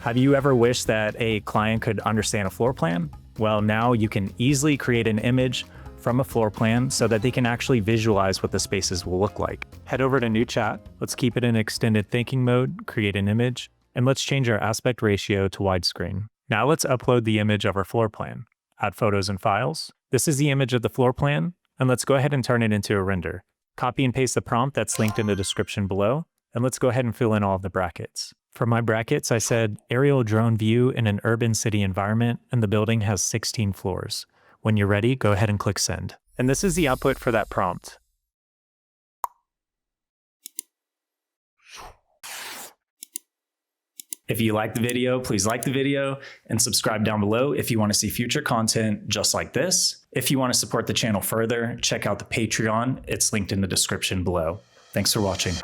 Have you ever wished that a client could understand a floor plan? Well, now you can easily create an image from a floor plan so that they can actually visualize what the spaces will look like. Head over to New Chat. Let's keep it in extended thinking mode, create an image, and let's change our aspect ratio to widescreen. Now let's upload the image of our floor plan. Add photos and files. This is the image of the floor plan, and let's go ahead and turn it into a render. Copy and paste the prompt that's linked in the description below, and let's go ahead and fill in all of the brackets. For my brackets, I said aerial drone view in an urban city environment, and the building has 16 floors. When you're ready, go ahead and click send. And this is the output for that prompt. If you liked the video, please like the video and subscribe down below if you want to see future content just like this. If you want to support the channel further, check out the Patreon. It's linked in the description below. Thanks for watching.